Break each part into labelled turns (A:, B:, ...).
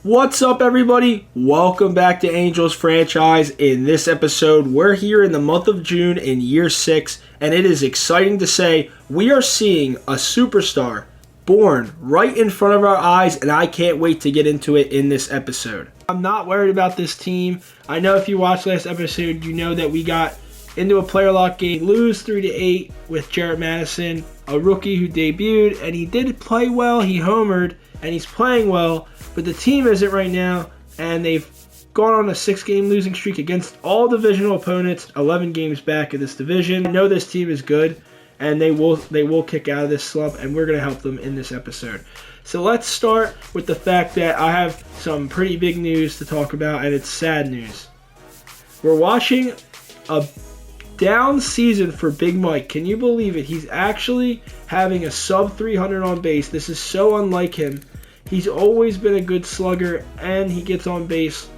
A: What's up, everybody? Welcome back to Angels Franchise. In this episode, we're here in the month of June in year 6, and it is exciting to say we are seeing a superstar born right in front of our eyes, and I can't wait to get into it in this episode. I'm not worried about this team. I know if you watched last episode, you know that we got into a player lock game, lose 3-8 with Jarrett Madison, a rookie who debuted, and he did play well. He homered, and he's playing well. But the team isn't right now, and they've gone on a 6-game losing streak against all divisional opponents, 11 games back in this division. I know this team is good, and they will kick out of this slump, and we're going to help them in this episode. So let's start with the fact that I have some pretty big news to talk about, and it's sad news. We're watching a down season for Big Mike. Can you believe it? He's actually having a sub 300 on base. This is so unlike him. He's always been a good slugger, and he gets on base.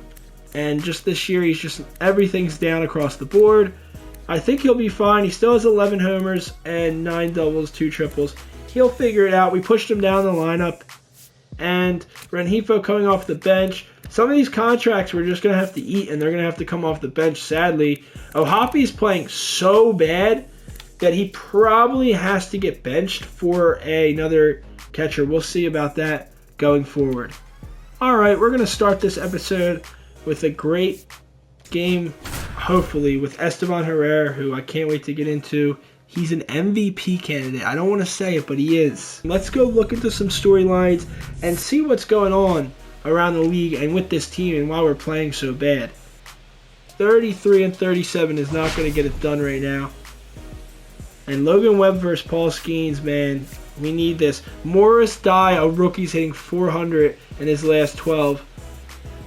A: And just this year, everything's down across the board. I think he'll be fine. He still has 11 homers and 9 doubles, 2 triples. He'll figure it out. We pushed him down the lineup. And Rengifo coming off the bench. Some of these contracts we're just going to have to eat, and they're going to have to come off the bench, sadly. Ohapi's playing so bad that he probably has to get benched for another catcher. We'll see about that going forward. Alright, we're going to start this episode with a great game, hopefully, with Esteban Herrera, who I can't wait to get into. He's an MVP candidate. I don't want to say it, but he is. Let's go look into some storylines and see what's going on around the league and with this team and why we're playing so bad. 33-37 is not going to get it done right now. And Logan Webb versus Paul Skeens, man. We need this. Morris Dye, a rookie's hitting 400 in his last 12.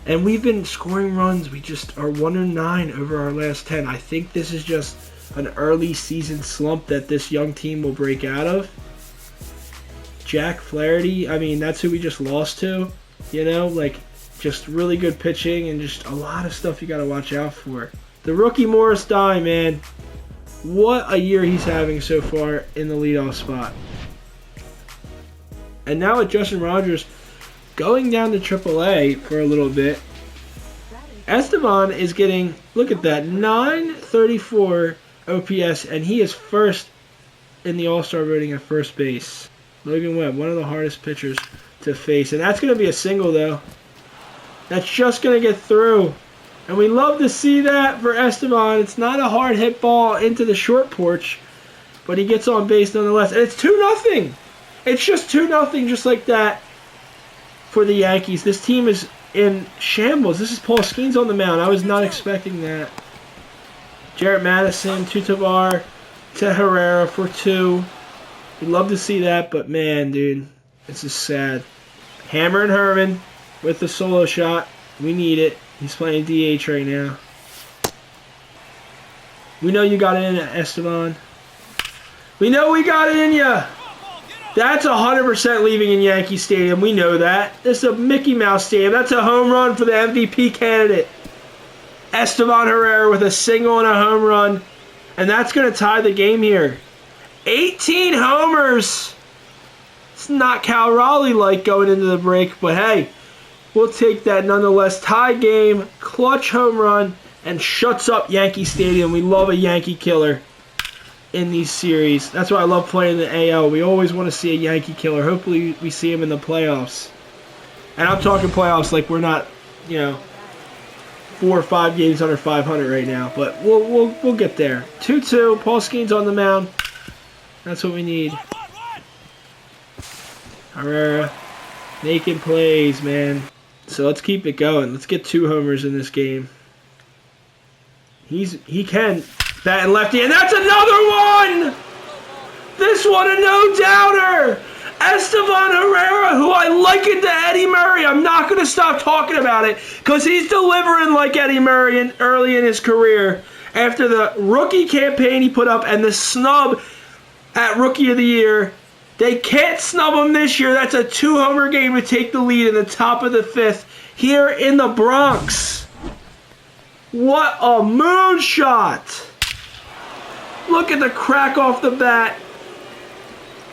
A: And we've been scoring runs. We just are 1-9 over our last 10. I think this is just an early season slump that this young team will break out of. Jack Flaherty, I mean, that's who we just lost to. You know, like, just really good pitching and just a lot of stuff you got to watch out for. The rookie Morris Dye, man. What a year he's having so far in the leadoff spot. And now with Justin Rogers going down to AAA for a little bit, Esteban is getting, look at that, 934 OPS, and he is first in the All-Star voting at first base. Logan Webb, one of the hardest pitchers to face. And that's going to be a single, though. That's just going to get through. And we love to see that for Esteban. It's not a hard hit ball into the short porch, but he gets on base nonetheless. And it's 2-0. It's just 2-0 just like that for the Yankees. This team is in shambles. This is Paul Skeens on the mound. I was not expecting that. Jarrett Madison, to Tavar, to Herrera for 2. We'd love to see that, but man, dude, this is sad. Hammer and Herman with the solo shot. We need it. He's playing DH right now. We know you got it in, Esteban. We know we got it in ya. That's 100% leaving in Yankee Stadium. We know that. This is a Mickey Mouse Stadium. That's a home run for the MVP candidate. Esteban Herrera with a single and a home run. And that's going to tie the game here. 18 homers. It's not Cal Raleigh-like going into the break, but hey, we'll take that nonetheless. Tie game, clutch home run, and shuts up Yankee Stadium. We love a Yankee killer in these series. That's why I love playing the AL. We always want to see a Yankee killer. Hopefully we see him in the playoffs. And I'm talking playoffs like we're not, 4 or 5 games under 500 right now. But we'll get there. 2-2. Paul Skeens on the mound. That's what we need. Herrera making plays, man. So let's keep it going. Let's get 2 homers in this game. He can. Bat and lefty, and that's another one! This one a no-doubter! Esteban Herrera, who I likened to Eddie Murray. I'm not going to stop talking about it because he's delivering like Eddie Murray early in his career. After the rookie campaign he put up and the snub at Rookie of the Year, they can't snub him this year. That's a 2-homer game to take the lead in the top of the 5th here in the Bronx. What a moonshot! Look at the crack off the bat.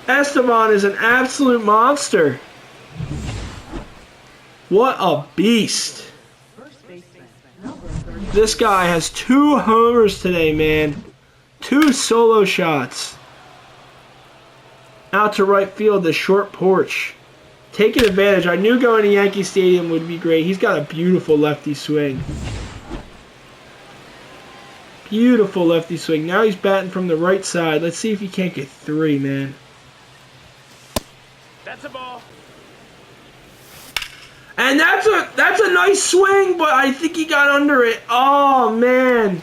A: Esteban is an absolute monster. What a beast. This guy has 2 homers today, man. 2 solo shots. Out to right field, the short porch. Taking advantage. I knew going to Yankee Stadium would be great. He's got a beautiful lefty swing. Beautiful lefty swing. Now he's batting from the right side. Let's see if he can't get 3, man.
B: That's a ball.
A: And that's a nice swing, but I think he got under it. Oh, man.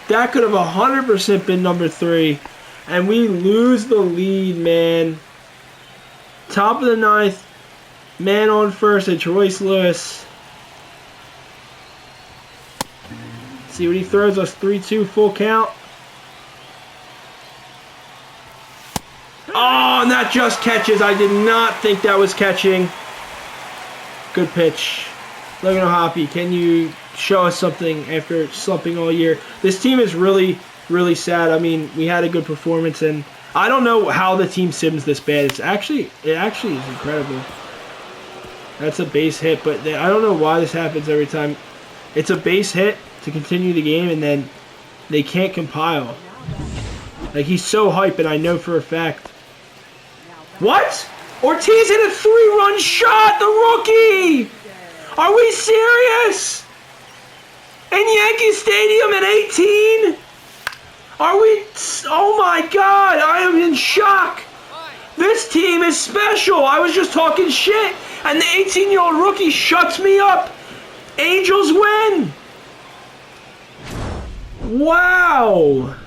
A: That could have 100% been number 3. And we lose the lead, man. Top of the 9th. Man on first, it's Royce Lewis. See what he throws us. 3-2 full count. Oh, and that just catches. I did not think that was catching. Good pitch. Logan O'Hoppe, can you show us something after slumping all year? This team is really, really sad. I mean, we had a good performance, and I don't know how the team sims this bad. It actually is incredible. That's a base hit, but I don't know why this happens every time. It's a base hit to continue the game, and then they can't compile. Like, he's so hype, and I know for a fact. What? Ortiz hit a 3-run shot, the rookie! Are we serious? In Yankee Stadium at 18? Are we? Oh my God, I am in shock. This team is special. I was just talking shit, and the 18-year-old rookie shuts me up. Angels win. Wow.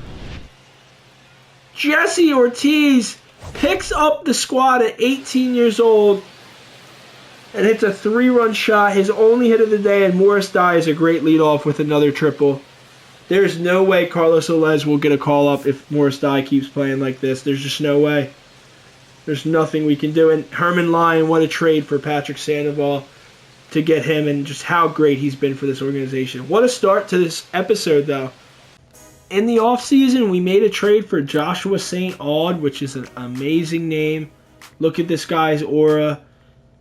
A: Jesse Ortiz picks up the squad at 18 years old and hits a 3-run shot, his only hit of the day, and Morris Dye is a great leadoff with another triple. There's no way Carlos Olez will get a call-up if Morris Dye keeps playing like this. There's just no way. There's nothing we can do. And Herman Lyon, what a trade for Patrick Sandoval to get him, and just how great he's been for this organization. What a start to this episode, though. In the offseason, we made a trade for Joshua St. Aud, which is an amazing name. Look at this guy's aura.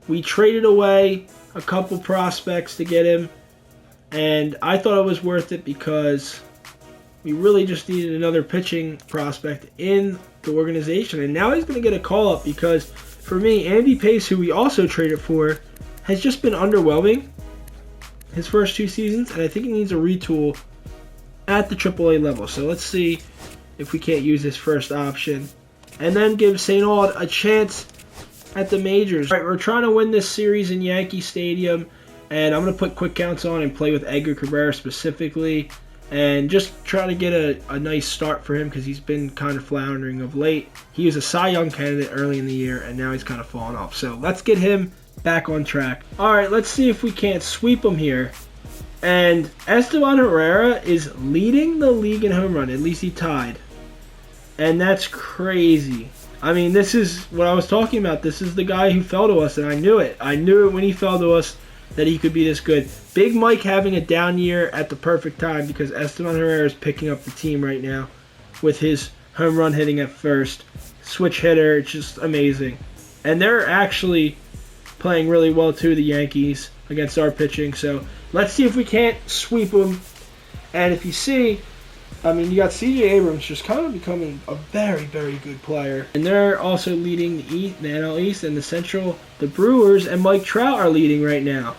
A: We traded away a couple prospects to get him, and I thought it was worth it because we really just needed another pitching prospect in the organization. And now he's going to get a call-up because, for me, Andy Pace, who we also traded for, has just been underwhelming his first 2 seasons, and I think he needs a retool at the AAA level. So let's see if we can't use his first option and then give St. Aud a chance at the majors. All right, we're trying to win this series in Yankee Stadium, and I'm going to put quick counts on and play with Edgar Cabrera specifically and just try to get a nice start for him because he's been kind of floundering of late. He was a Cy Young candidate early in the year, and now he's kind of fallen off. So let's get him back on track. All right, let's see if we can't sweep him here. And Esteban Herrera is leading the league in home run. At least he tied. And that's crazy. I mean, this is what I was talking about. This is the guy who fell to us, and I knew it. I knew it when he fell to us that he could be this good. Big Mike having a down year at the perfect time because Esteban Herrera is picking up the team right now with his home run hitting at first. Switch hitter, it's just amazing. And they're actually playing really well, too, the Yankees, against our pitching. So let's see if we can't sweep them. And if you see, I mean, you got C.J. Abrams just kind of becoming a very, very good player. And they're also leading the NL East and the Central. The Brewers and Mike Trout are leading right now.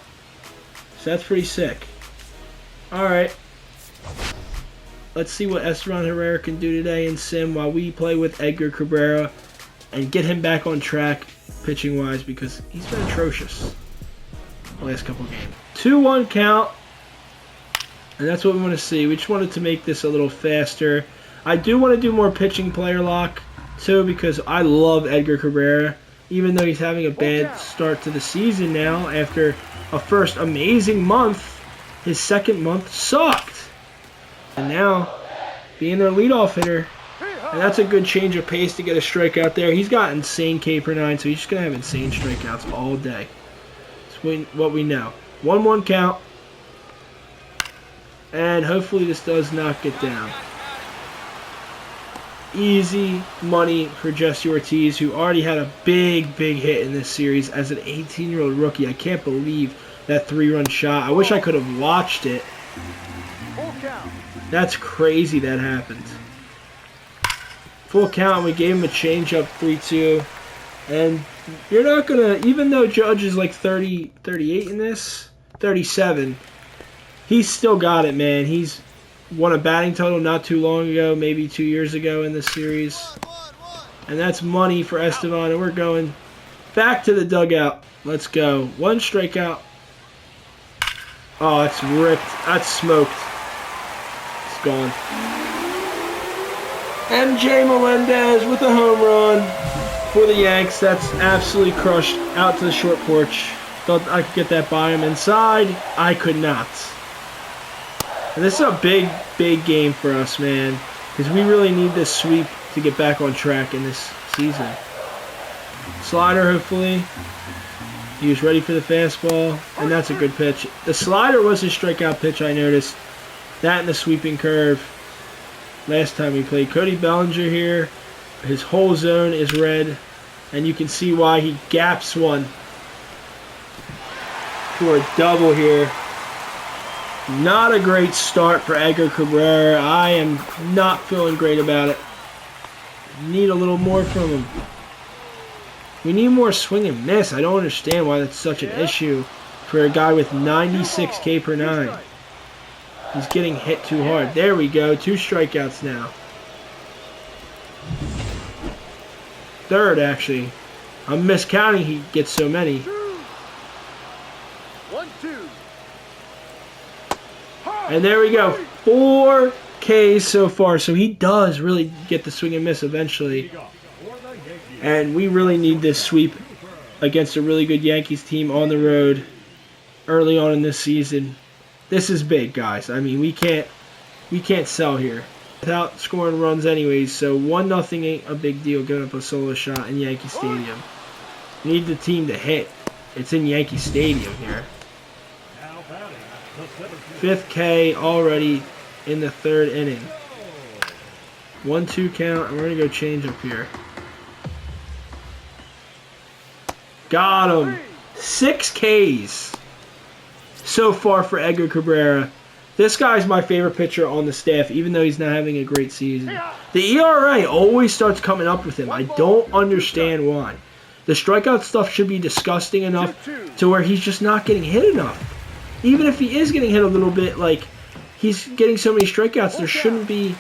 A: So that's pretty sick. All right. Let's see what Esteban Herrera can do today in Sim while we play with Edgar Cabrera and get him back on track pitching-wise because he's been atrocious the last couple games. 2-1 count. And that's what we want to see. We just wanted to make this a little faster. I do want to do more pitching player lock, too, because I love Edgar Cabrera. Even though he's having a bad start to the season now, after a first amazing month, his second month sucked. And now, being their leadoff hitter, and that's a good change of pace to get a strikeout there. He's got insane K per 9, so he's just going to have insane strikeouts all day. That's what we know. 1-1 count. And hopefully this does not get down. easy money for Jesse Ortiz, who already had a big hit in this series as an 18-year-old rookie. I can't believe that 3-run shot. I wish I could have watched it. That's crazy that happened. Full count, we gave him a changeup, 3-2. And you're not going to, even though Judge is like 38 in this, 37, he's still got it, man. He's won a batting title not too long ago, maybe 2 years ago in this series. And that's money for Esteban, and we're going back to the dugout. Let's go. 1 strikeout. Oh, that's ripped. That's smoked. It's gone. MJ Melendez with a home run for the Yanks. That's absolutely crushed. Out to the short porch. Thought I could get that by him inside. I could not. And this is a big game for us, man. Because we really need this sweep to get back on track in this season. Slider, hopefully. He was ready for the fastball. And that's a good pitch. The slider was his strikeout pitch, I noticed. That and the sweeping curve. Last time we played. Cody Bellinger here. His whole zone is red. And you can see why he gaps one for a double here. Not a great start for Edgar Cabrera. I am not feeling great about it. Need a little more from him. We need more swing and miss. I don't understand why that's such an issue for a guy with 96 K per 9. He's getting hit too hard. There we go. 2 strikeouts now. Third, actually. I'm miscounting. He gets so many.
B: 1-2.
A: And there we go. 4 Ks so far. So he does really get the swing and miss eventually. And we really need this sweep against a really good Yankees team on the road early on in this season. This is big, guys. I mean, we can't sell here without scoring runs anyways. So 1-0 ain't a big deal giving up a solo shot in Yankee Stadium. We need the team to hit. It's in Yankee Stadium here. 5th K already in the 3rd inning. 1-2 count, and we're going to go change up here. Got him. 6 Ks so far for Edgar Cabrera. This guy's my favorite pitcher on the staff, even though he's not having a great season. The ERA always starts coming up with him. I don't understand why. The strikeout stuff should be disgusting enough to where he's just not getting hit enough. Even if he is getting hit a little bit, like, he's getting so many strikeouts, there shouldn't be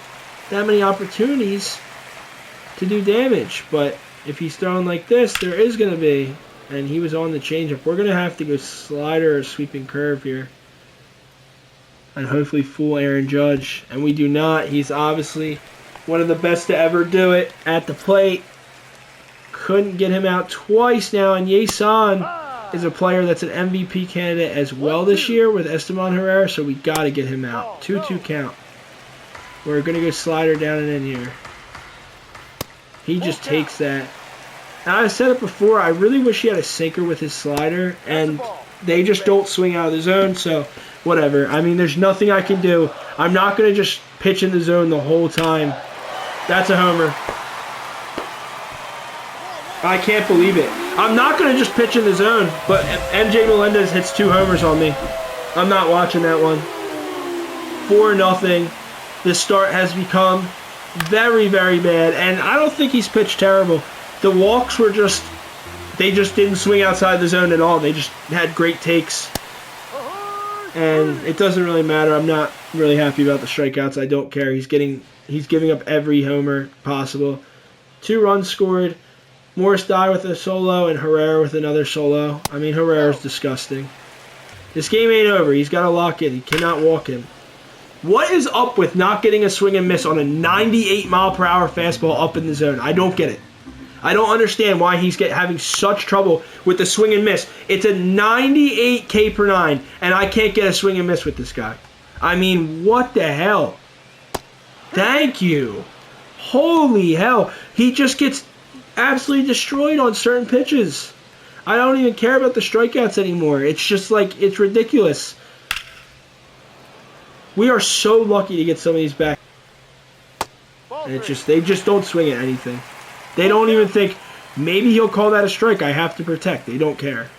A: that many opportunities to do damage. But if he's throwing like this, there is going to be. And he was on the changeup. We're going to have to go slider or sweeping curve here. And hopefully fool Aaron Judge. And we do not. He's obviously one of the best to ever do it at the plate. Couldn't get him out twice now. And Yason is a player that's an MVP candidate as well this year with Esteban Herrera. So we got to get him out. 2-2 count. We're going to go slider down and in here. He just takes that. Now, I said it before, I really wish he had a sinker with his slider, and they just don't swing out of the zone, so whatever. I mean, there's nothing I can do. I'm not going to just pitch in the zone the whole time. That's a homer. I can't believe it. I'm not going to just pitch in the zone, but MJ Melendez hits 2 homers on me. I'm not watching that one. 4-0. This start has become very bad, and I don't think he's pitched terrible. The walks were they just didn't swing outside the zone at all. They just had great takes. And it doesn't really matter. I'm not really happy about the strikeouts. I don't care. He's giving up every homer possible. 2 runs scored. Morris Dye with a solo and Herrera with another solo. I mean, Herrera's disgusting. This game ain't over. He's got to lock in. He cannot walk him. What is up with not getting a swing and miss on a 98-mile-per-hour fastball up in the zone? I don't get it. I don't understand why he's having such trouble with the swing and miss. It's a 98 K per 9, and I can't get a swing and miss with this guy. I mean, what the hell? Thank you. Holy hell. He just gets absolutely destroyed on certain pitches. I don't even care about the strikeouts anymore. It's just like, it's ridiculous. We are so lucky to get some of these back. And they just don't swing at anything. They don't even think, maybe he'll call that a strike. I have to protect. They don't care.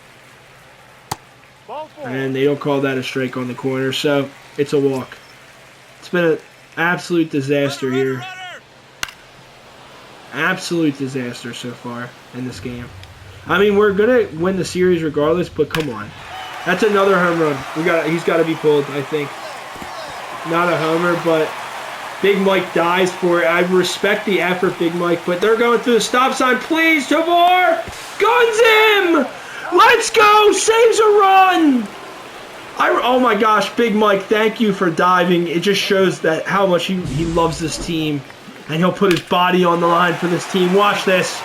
A: And they don't call that a strike on the corner, so it's a walk. It's been an absolute disaster here. Absolute disaster so far in this game. I mean, we're going to win the series regardless, but come on. That's another home run. He's got to be pulled, I think. Not a homer, but Big Mike dies for it. I respect the effort, Big Mike, but they're going through the stop sign. Please, Tovar! Guns him! Let's go! Saves a run! Oh my gosh, Big Mike, thank you for diving. It just shows that how much he loves this team. And he'll put his body on the line for this team. Watch this.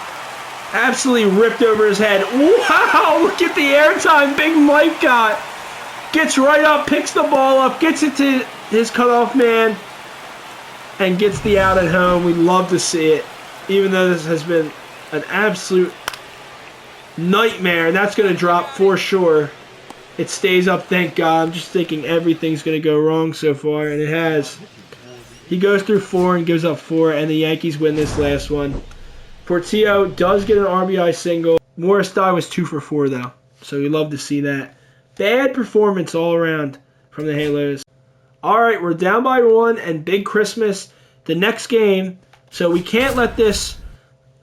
A: Absolutely ripped over his head. Wow, look at the airtime Big Mike got. Gets right up, picks the ball up, gets it to his cutoff man, and gets the out at home. We love to see it, even though this has been an absolute nightmare. And that's going to drop for sure. It stays up, thank God. I'm just thinking everything's going to go wrong so far, and it has. He goes through 4 and gives up 4, and the Yankees win this last one. Portillo does get an RBI single. Morris Dye was 2 for 4, though, so we love to see that. Bad performance all around from the Halos. All right, we're down by 1, and Big Christmas the next game, so we can't let this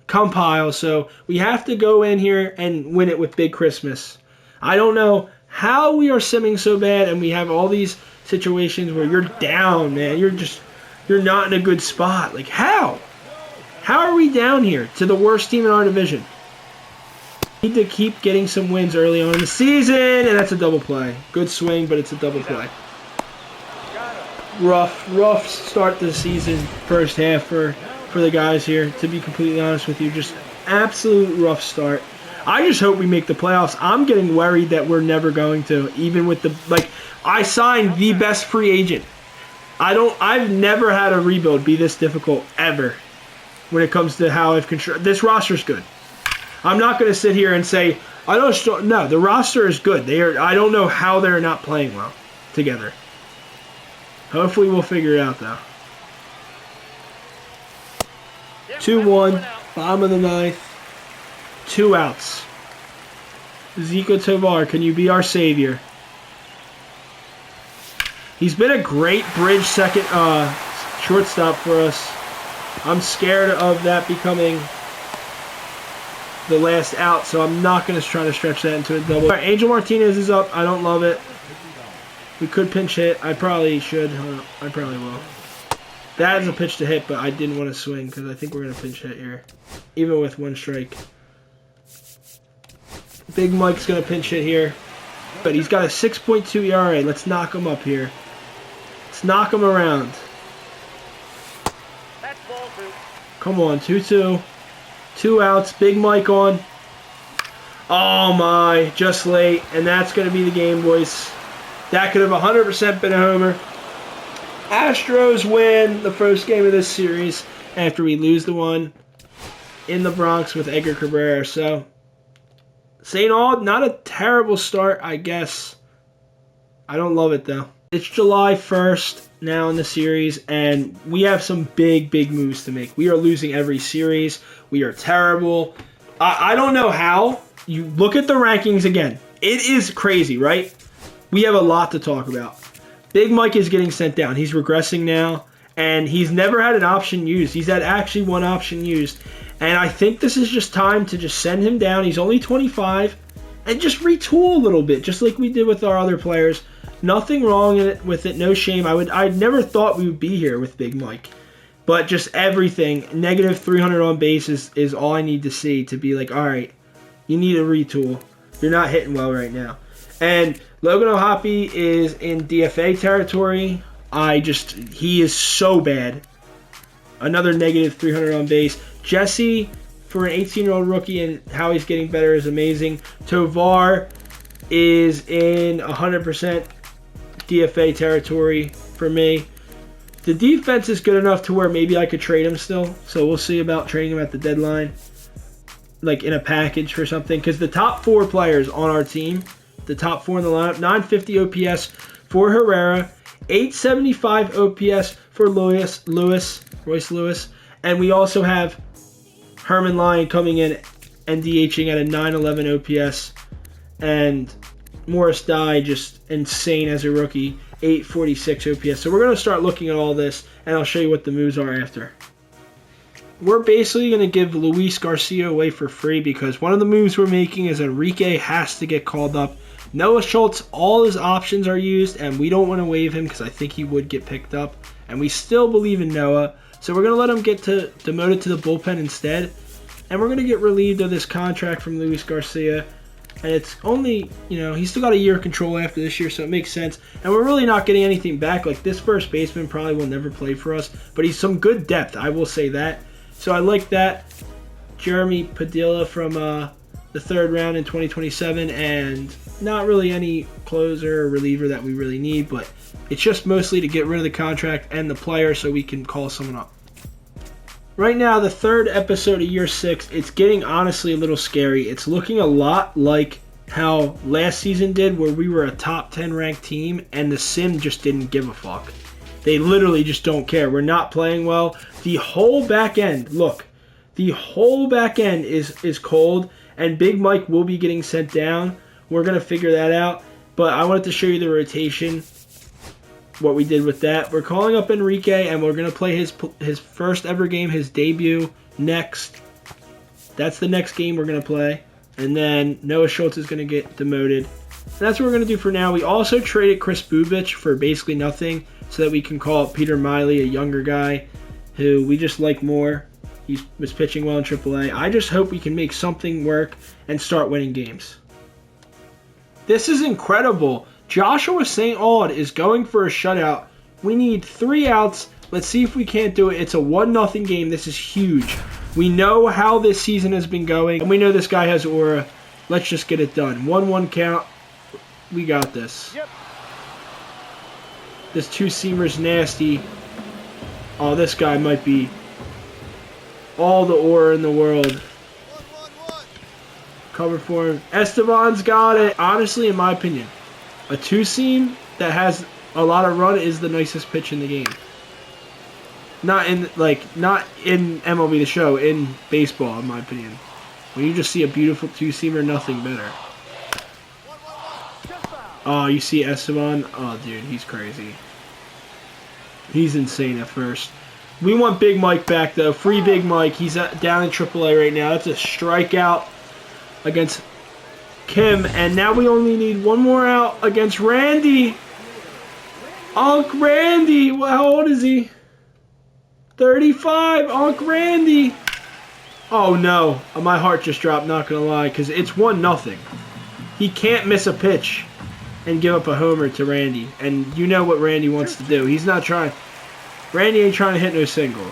A: compile, so we have to go in here and win it with Big Christmas. I don't know how we are simming so bad, and we have all these situations where you're down, man. You're not in a good spot. Like, how? How are we down here to the worst team in our division? We need to keep getting some wins early on in the season, and that's a double play. Good swing, but it's a double play. Rough start to the season, first half for the guys here, to be completely honest with you. Just absolute rough start. I just hope we make the playoffs. I'm getting worried that we're never going to, even with I signed the best free agent. I've never had a rebuild be this difficult, ever, when it comes to how I've constructed. This roster's good. I'm not going to sit here and say, no, the roster is good. I don't know how they're not playing well together. Hopefully we'll figure it out, though. 2-1, bottom of the ninth. 2 outs. Zico Tovar, can you be our savior? He's been a great bridge second shortstop for us. I'm scared of that becoming the last out, so I'm not going to try to stretch that into a double. All right, Angel Martinez is up. I don't love it. We could pinch hit. I probably should. I probably will. That is a pitch to hit, but I didn't want to swing because I think we're going to pinch hit here, even with 1 strike. Big Mike's going to pinch hit here, but he's got a 6.2 ERA. Let's knock him up here. Let's knock him around. Come on, 2-2. 2 outs. Big Mike on. Oh my, just late. And that's going to be the game, boys. That could have 100% been a homer. Astros win the first game of this series after we lose the one in the Bronx with Edgar Cabrera. So, St. Aud, not a terrible start, I guess. I don't love it, though. It's July 1st now in the series, and we have some big moves to make. We are losing every series. We are terrible. I don't know how. You look at the rankings again. It is crazy, right? We have a lot to talk about. Big Mike is getting sent down. He's regressing now, and he's never had an option used. He's had actually 1 option used, and I think this is just time to just send him down. He's only 25, and just retool a little bit, just like we did with our other players. Nothing wrong with it, no shame. I never thought we would be here with Big Mike, but just everything, negative 300 on base is all I need to see to be like, all right, you need a retool. You're not hitting well right now. And Logan O'Hoppe is in DFA territory. He is so bad. Another negative 300 on base. Jesse, for an 18-year-old rookie, and how he's getting better is amazing. Tovar is in 100% DFA territory for me. The defense is good enough to where maybe I could trade him still. So we'll see about trading him at the deadline, like in a package for something. Because the top 4 players on our team, the top 4 in the lineup, 950 OPS for Herrera, 875 OPS for Royce Lewis, And we also have Herman Lyon coming in and DHing at a 911 OPS. And Morris Dye, just insane as a rookie, 846 OPS. So we're going to start looking at all this, and I'll show you what the moves are after. We're basically going to give Luis Garcia away for free because one of the moves we're making is Enrique has to get called up. Noah Schultz, all his options are used, and we don't want to waive him because I think he would get picked up. And we still believe in Noah, so we're going to let him get demoted to the bullpen instead. And we're going to get relieved of this contract from Luis Garcia. And it's only, he's still got a year of control after this year, so it makes sense. And we're really not getting anything back. Like, this first baseman probably will never play for us, but he's some good depth, I will say that. So I like that. Jeremy Padilla from the third round in 2027, and not really any closer or reliever that we really need, but it's just mostly to get rid of the contract and the player so we can call someone up. Right now, the third episode of year 6, it's getting honestly a little scary. It's looking a lot like how last season did, where we were a top 10 ranked team and the sim just didn't give a fuck. They literally just don't care. We're not playing well. The whole back end, look, the whole back end is cold, and Big Mike will be getting sent down. We're going to figure that out, but I wanted to show you the rotation, what we did with that. We're calling up Enrique, and we're going to play his first ever game, his debut, next. That's the next game we're going to play, and then Noah Schultz is going to get demoted. And that's what we're going to do for now. We also traded Chris Bubich for basically nothing so that we can call up Peter Miley, a younger guy who we just like more. He was pitching well in AAA. I just hope we can make something work and start winning games. This is incredible. Joshua St. Aud is going for a shutout. We need 3 outs. Let's see if we can't do it. It's a 1-0 game. This is huge. We know how this season has been going, and we know this guy has aura. Let's just get it done. 1-1 count. We got this. Yep. This two-seamer's nasty. Oh, this guy might be all the aura in the world. Cover for him. Esteban's got it. Honestly, in my opinion, a two-seam that has a lot of run is the nicest pitch in the game. Not in MLB The Show, in baseball, in my opinion. When you just see a beautiful two-seamer, nothing better. Oh, you see Esteban? Oh, dude, he's crazy. He's insane at first. We want Big Mike back, though. Free Big Mike. He's down in AAA right now. That's a strikeout against Kim. And now we only need one more out against Randy. Unc Randy. Well, how old is he? 35. Unc Randy. Oh, no. My heart just dropped, not going to lie, because it's 1-0. He can't miss a pitch and give up a homer to Randy. And you know what Randy wants to do. He's not trying. Randy ain't trying to hit no single.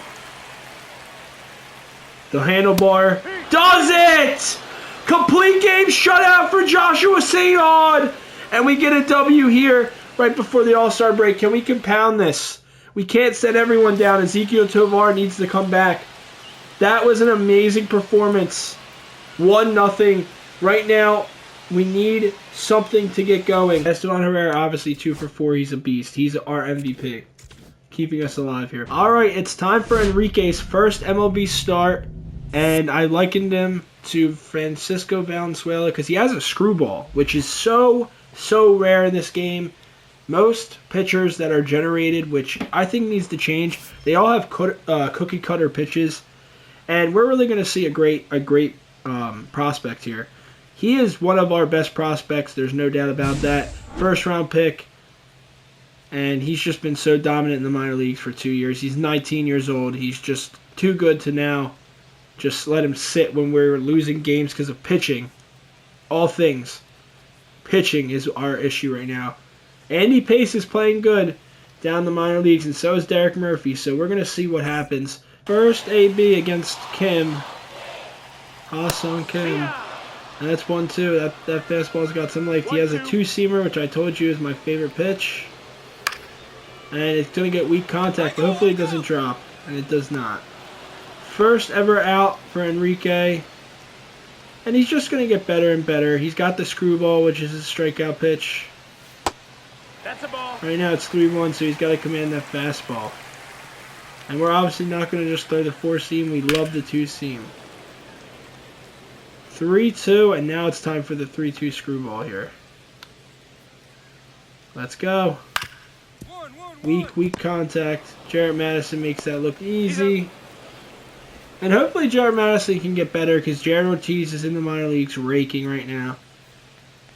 A: The handlebar does it! Complete game shutout for Joshua St. Aud. And we get a W here right before the All-Star break. Can we compound this? We can't set everyone down. Ezekiel Tovar needs to come back. That was an amazing performance. 1-0. Right now, we need something to get going. Esteban Herrera, obviously 2 for 4. He's a beast. He's our MVP. Keeping us alive here. All right, it's time for Enrique's first MLB start. And I likened him to Francisco Valenzuela because he has a screwball, which is so rare in this game. Most pitchers that are generated, which I think needs to change, they all have cookie cutter pitches. And we're really going to see a great prospect here. He is one of our best prospects. There's no doubt about that. First round pick. And he's just been so dominant in the minor leagues for 2 years. He's 19 years old. He's just too good to now just let him sit when we're losing games because of pitching. All things. Pitching is our issue right now. Andy Pace is playing good down the minor leagues, and so is Derek Murphy. So we're going to see what happens. First AB against Kim. Ha-Sung Kim. And that's 1-2. That fastball's got some life. He has a two-seamer, which I told you is my favorite pitch. And it's going to get weak contact, but hopefully it doesn't drop. And it does not. First ever out for Enrique. And he's just going to get better and better. He's got the screwball, which is his strikeout pitch.
B: That's a ball.
A: Right now it's 3-1, so he's got to command that fastball. And we're obviously not going to just throw the 4-seam. We love the 2-seam. 3-2, and now it's time for the 3-2 screwball here. Let's go. Weak contact. Jarrett Madison makes that look easy. And hopefully Jarrett Madison can get better because Jared Ortiz is in the minor leagues raking right now.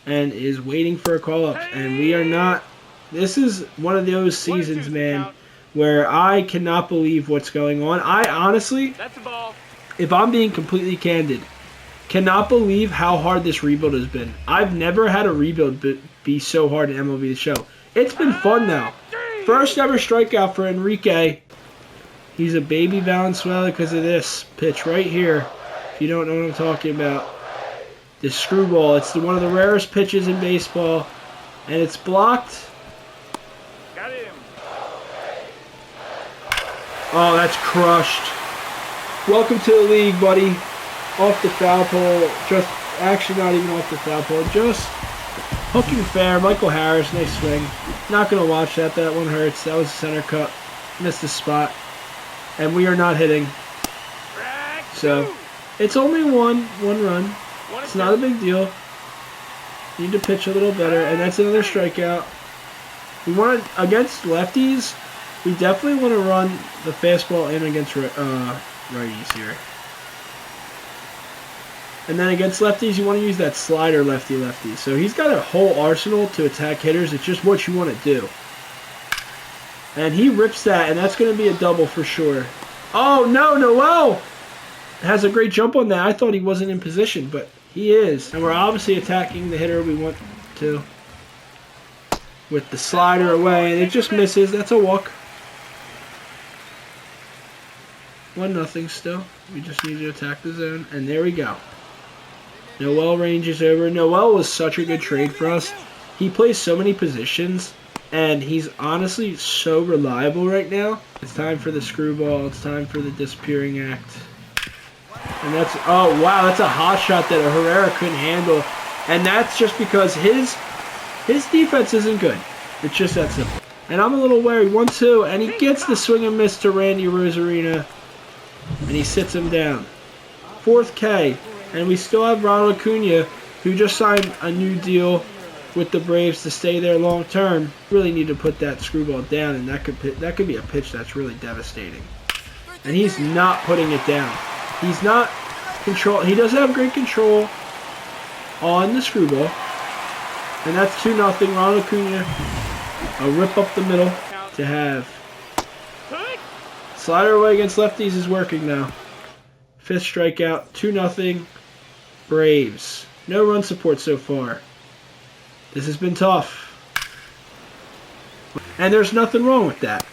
A: And is waiting for a call-up. And we are not. This is one of those seasons, man, where I cannot believe what's going on. I honestly, if I'm being completely candid, cannot believe how hard this rebuild has been. I've never had a rebuild be so hard in MLB The Show. It's been fun now. First ever strikeout for Enrique. He's a baby Valenzuela because of this pitch right here. If you don't know what I'm talking about. This screwball. It's one of the rarest pitches in baseball. And it's blocked.
B: Got him.
A: Oh, that's crushed. Welcome to the league, buddy. Off the foul pole. Actually not even off the foul pole. Just hooking fair. Michael Harris, nice swing. Not going to watch that. That one hurts. That was a center cut. Missed the spot. And we are not hitting. So, it's only one run. It's not a big deal. Need to pitch a little better. And that's another strikeout. We want to, against lefties, we definitely want to run the fastball in against righties here. And then against lefties, you want to use that slider lefty-lefty. So he's got a whole arsenal to attack hitters. It's just what you want to do. And he rips that, and that's going to be a double for sure. Oh, no, Noel has a great jump on that. I thought he wasn't in position, but he is. And we're obviously attacking the hitter we want to with the slider away, and it just misses. That's a walk. 1-0 still. We just need to attack the zone, and there we go. Noel ranges over. Noel was such a good trade for us. He plays so many positions, and he's honestly so reliable right now. It's time for the screwball. It's time for the disappearing act. And that's, oh wow, that's a hot shot that a Herrera couldn't handle. And that's just because his defense isn't good. It's just that simple. And I'm a little wary. 1-2, and he gets the swing and miss to Randy Rosarina. And he sits him down. 4th K. And we still have Ronald Acuna, who just signed a new deal with the Braves to stay there long term. Really need to put that screwball down, and that could be a pitch that's really devastating. And he's not putting it down. He's not control. He doesn't have great control on the screwball. And that's 2-0. Ronald Acuna, a rip up the middle to have. Slider away against lefties is working now. 5th strikeout, 2-0. Braves. No run support so far. This has been tough. And there's nothing wrong with that.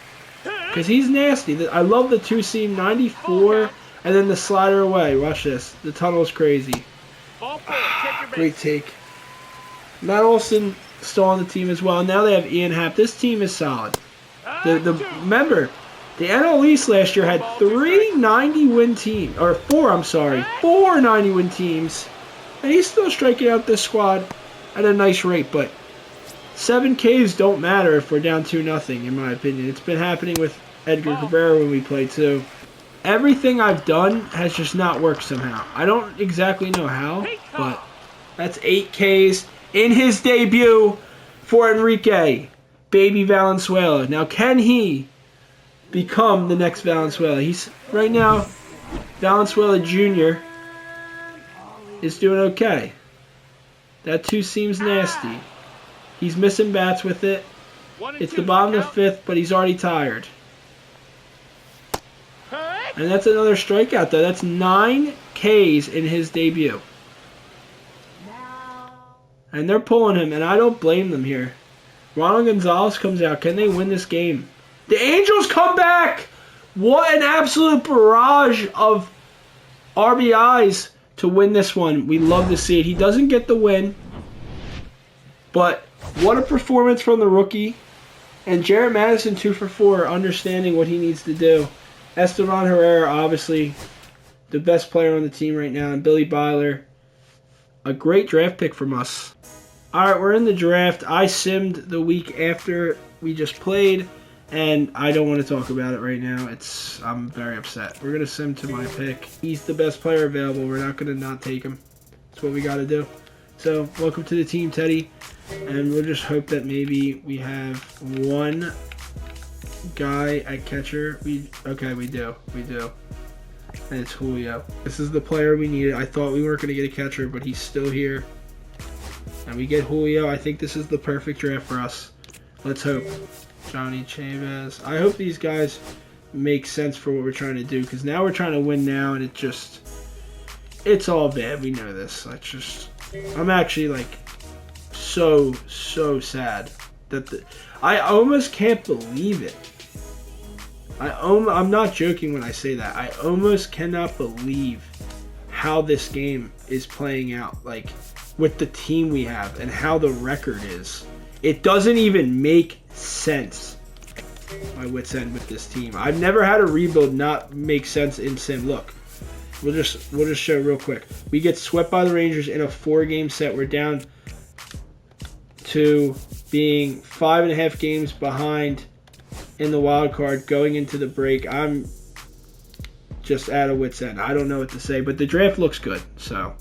A: Because he's nasty. I love the 2-seam 94 and then the slider away. Watch this. The tunnel's crazy. Great take. Matt Olson still on the team as well. Now they have Ian Happ. This team is solid. Remember, the NL East last year had 3 90-win teams. Or 4, I'm sorry. 4 90-win teams. And he's still striking out this squad at a nice rate. But 7 Ks don't matter if we're down 2-0, in my opinion. It's been happening with Edgar Cabrera when we play too. Everything I've done has just not worked somehow. I don't exactly know how, but that's 8 Ks in his debut for Enrique, baby Valenzuela. Now, can he become the next Valenzuela? He's right now, Valenzuela Jr. is doing okay. That 2 seems nasty. He's missing bats with it. It's the bottom of the 5th, but he's already tired. And that's another strikeout, though. That's 9 Ks in his debut. And they're pulling him, and I don't blame them here. Ronald Gonzalez comes out. Can they win this game? The Angels come back! What an absolute barrage of RBIs to win this one. We love to see it. He doesn't get the win, but what a performance from the rookie. And Jarrett Madison 2 for 4, understanding what he needs to do. Estevan Herrera, obviously the best player on the team right now, and Billy Byler, a great draft pick from us. All right, we're in the draft. I simmed the week after we just played, And I don't want to talk about it right now. I'm very upset. We're going to send him to my pick. He's the best player available. We're not going to not take him. That's what we got to do. So, welcome to the team, Teddy. And we'll just hope that maybe we have one guy at catcher. Okay, we do. And it's Julio. This is the player we needed. I thought we weren't going to get a catcher, but he's still here. And we get Julio. I think this is the perfect draft for us. Let's hope. Johnny Chavez. I hope these guys make sense for what we're trying to do, because now we're trying to win now, and it's all bad. We know this. I'm actually like so sad that I almost can't believe it. I'm not joking when I say that. I almost cannot believe how this game is playing out, like with the team we have and how the record is. It doesn't even make sense. My wit's end with this team. I've never had a rebuild not make sense in sim. Look, we'll just show real quick. We get swept by the Rangers in a 4-game set. We're down to being 5.5 games behind in the wild card going into the break. I'm just at a wit's end. I don't know what to say, but the draft looks good. So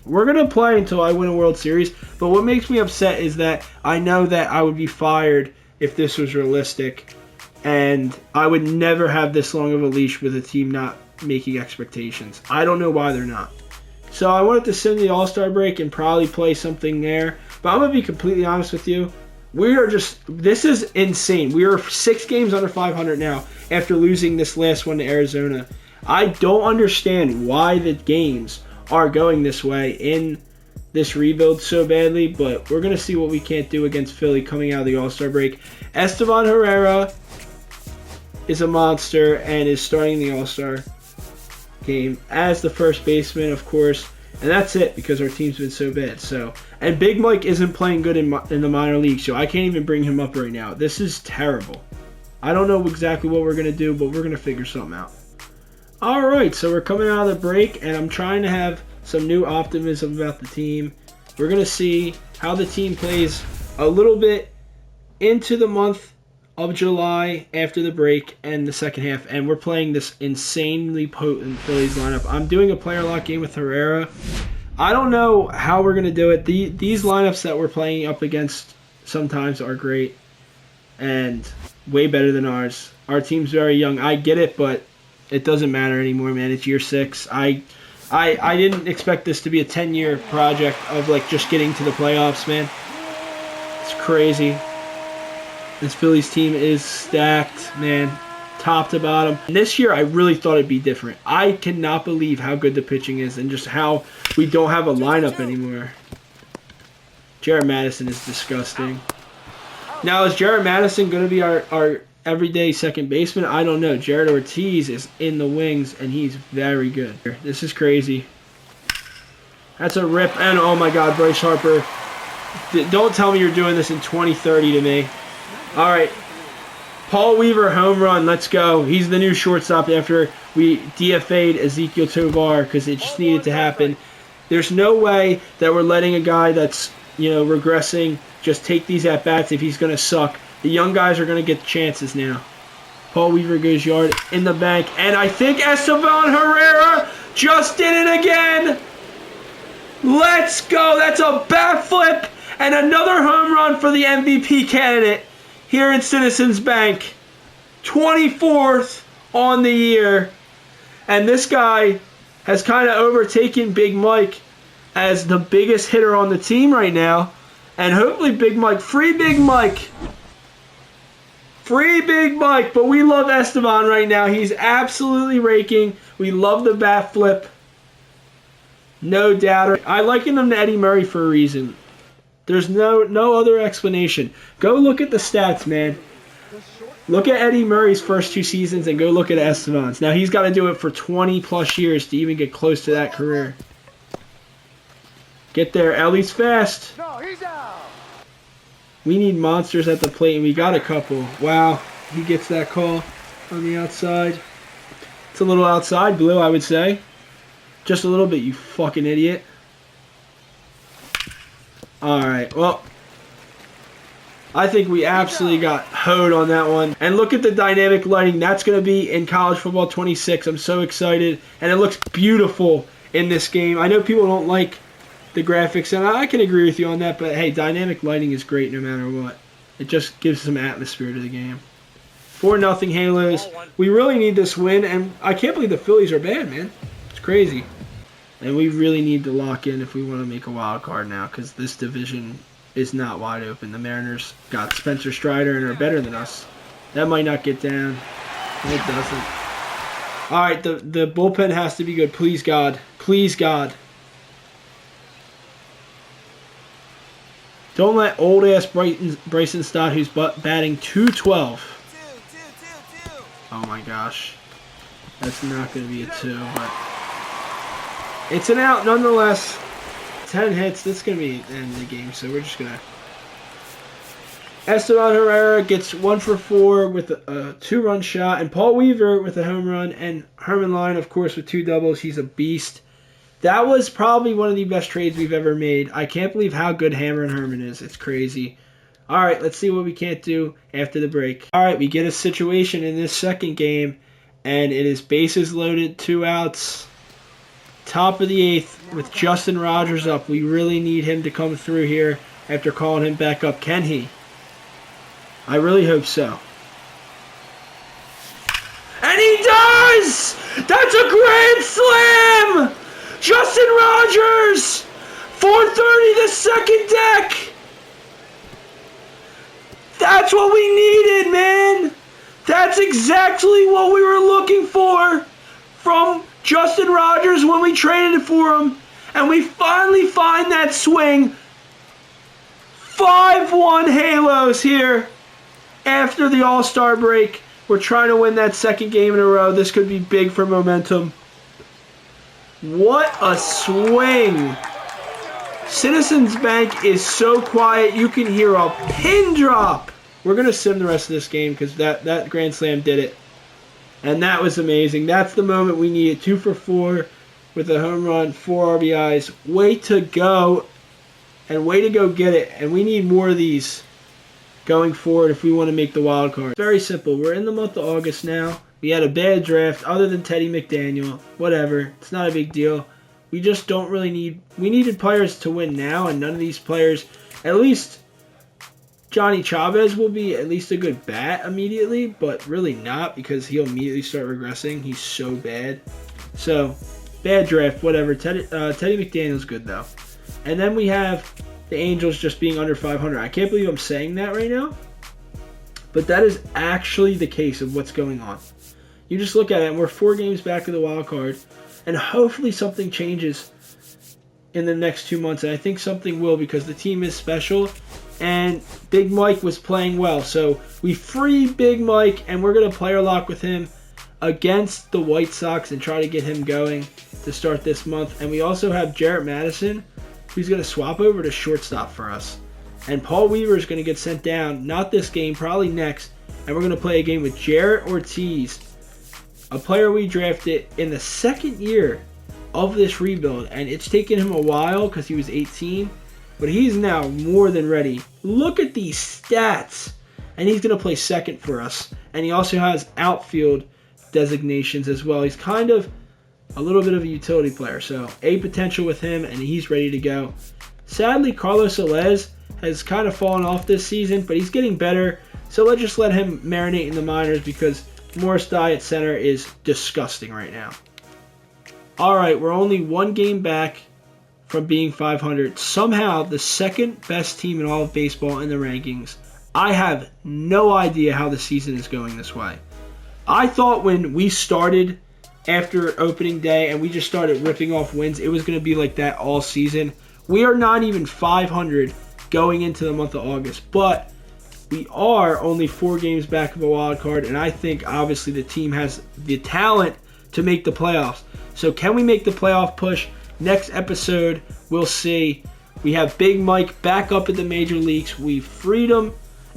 A: we're going to play until I win a World Series. But what makes me upset is that I know that I would be fired if this was realistic. And I would never have this long of a leash with a team not making expectations. I don't know why they're not. So I wanted to send the All-Star break and probably play something there. But I'm going to be completely honest with you. This is insane. We are 6 games under 500 now after losing this last one to Arizona. I don't understand why the games are going this way in this rebuild so badly, but we're going to see what we can't do against Philly coming out of the All-Star break. Esteban Herrera is a monster and is starting the All-Star game as the first baseman, of course. And that's it, because our team's been so bad. And Big Mike isn't playing good in the minor league, so I can't even bring him up right now. This is terrible. I don't know exactly what we're going to do, but we're going to figure something out. All right, so we're coming out of the break, and I'm trying to have some new optimism about the team. We're going to see how the team plays a little bit into the month of July after the break and the second half, and we're playing this insanely potent Phillies lineup. I'm doing a player lock game with Herrera. I don't know how we're going to do it. These lineups that we're playing up against sometimes are great and way better than ours. Our team's very young. I get it, but it doesn't matter anymore, man. It's year 6. I didn't expect this to be a 10-year project of like just getting to the playoffs, man. It's crazy. This Phillies team is stacked, man, top to bottom. And this year, I really thought it'd be different. I cannot believe how good the pitching is and just how we don't have a lineup anymore. Jared Madison is disgusting. Now, is Jared Madison going to be our everyday second baseman? I don't know. Jared Ortiz is in the wings, and he's very good. This is crazy. That's a rip. And, oh, my God, Bryce Harper. Don't tell me you're doing this in 2030 to me. All right, Paul Weaver, home run. Let's go. He's the new shortstop after we DFA'd Ezekiel Tovar because it just needed to happen. There's no way that we're letting a guy that's, regressing just take these at-bats if he's going to suck. The young guys are going to get chances now. Paul Weaver goes yard in the bank, and I think Esteban Herrera just did it again. Let's go. That's a bat flip and another home run for the MVP candidate here in Citizens Bank. 24th on the year. And this guy has kind of overtaken Big Mike as the biggest hitter on the team right now. And hopefully Big Mike, free Big Mike. Free Big Mike. But we love Esteban right now. He's absolutely raking. We love the bat flip. No doubt. I liken him to Eddie Murray for a reason. There's no other explanation. Go look at the stats, man. Look at Eddie Murray's first 2 seasons and go look at Esteban's. Now, he's got to do it for 20-plus years to even get close to that career. Get there. Ellie's fast.
B: No, he's out.
A: We need monsters at the plate, and we got a couple. Wow. He gets that call on the outside. It's a little outside, Blue, I would say. Just a little bit, you fucking idiot. Alright, well, I think we absolutely got hoed on that one. And look at the dynamic lighting. That's going to be in College Football 26. I'm so excited. And it looks beautiful in this game. I know people don't like the graphics, and I can agree with you on that. But, hey, dynamic lighting is great no matter what. It just gives some atmosphere to the game. 4-0 Halos. We really need this win, and I can't believe the Phillies are bad, man. It's crazy. And we really need to lock in if we want to make a wild card now, because this division is not wide open. The Mariners got Spencer Strider and are better than us. That might not get down. It doesn't. All right, the bullpen has to be good. Please, God. Please, God. Don't let old-ass Bryson Stott, who's batting .212. Oh, my gosh. That's not going to be a 2, but it's an out nonetheless. 10 hits. This is going to be the end of the game, so we're just going to... Esteban Herrera gets 1 for 4 with a 2-run shot, and Paul Weaver with a home run, and Herman Line, of course, with 2 doubles. He's a beast. That was probably one of the best trades we've ever made. I can't believe how good Hammer and Herman is. It's crazy. All right, let's see what we can't do after the break. All right, we get a situation in this second game, and it is bases loaded, 2 outs. Top of the 8th with Justin Rogers up. We really need him to come through here after calling him back up. Can he? I really hope so. And he does! That's a grand slam! Justin Rogers! 430 the second deck! That's what we needed, man! That's exactly what we were looking for from Justin Rogers when we traded for him. And we finally find that swing. 5-1 Halos here after the All-Star break. We're trying to win that second game in a row. This could be big for momentum. What a swing. Citizens Bank is so quiet you can hear a pin drop. We're going to sim the rest of this game because that grand slam did it. And that was amazing. That's the moment we needed. 2 for 4 with a home run, 4 RBIs. Way to go. And way to go get it. And we need more of these going forward if we want to make the wild card. Very simple. We're in the month of August now. We had a bad draft other than Teddy McDaniel. Whatever. It's not a big deal. We just don't really need... We needed players to win now, and none of these players... At least Johnny Chavez will be at least a good bat immediately, but really not because he'll immediately start regressing. He's so bad. So, bad draft, whatever. Teddy McDaniel's good, though. And then we have the Angels just being under 500. I can't believe I'm saying that right now, but that is actually the case of what's going on. You just look at it, and we're 4 games back of the wild card, and hopefully something changes in the next 2 months, and I think something will because the team is special, and Big Mike was playing well. So we free Big Mike, and we're going to player lock with him against the White Sox and try to get him going to start this month. And we also have Jarrett Madison, who's going to swap over to shortstop for us. And Paul Weaver is going to get sent down, not this game, probably next, and we're going to play a game with Jarrett Ortiz, a player we drafted in the second year of this rebuild, and it's taken him a while because he was 18, but he's now more than ready. Look at these stats, and he's going to play second for us, and he also has outfield designations as well. He's kind of a little bit of a utility player, so a potential with him, and he's ready to go. Sadly, Carlos Alez has kind of fallen off this season, but he's getting better, so let's just let him marinate in the minors because Morris Dye at center is disgusting right now. Alright, we're only 1 game back from being 500. Somehow, the second best team in all of baseball in the rankings. I have no idea how the season is going this way. I thought when we started after opening day and we just started ripping off wins, it was going to be like that all season. We are not even 500 going into the month of August, but we are only 4 games back of a wild card, and I think obviously the team has the talent to make the playoffs. So can we make the playoff push? Next episode, we'll see. We have Big Mike back up at the major leagues. We freed him,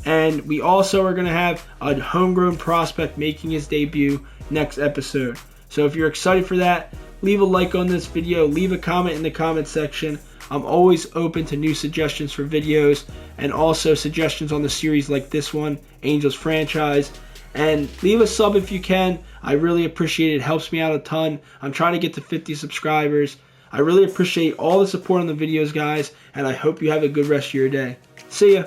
A: and we also are going to have a homegrown prospect making his debut next episode. So if you're excited for that, leave a like on this video. Leave a comment in the comment section. I'm always open to new suggestions for videos and also suggestions on the series like this one, Angels franchise. And leave a sub if you can. I really appreciate it. It helps me out a ton. I'm trying to get to 50 subscribers. I really appreciate all the support on the videos, guys, and I hope you have a good rest of your day. See ya.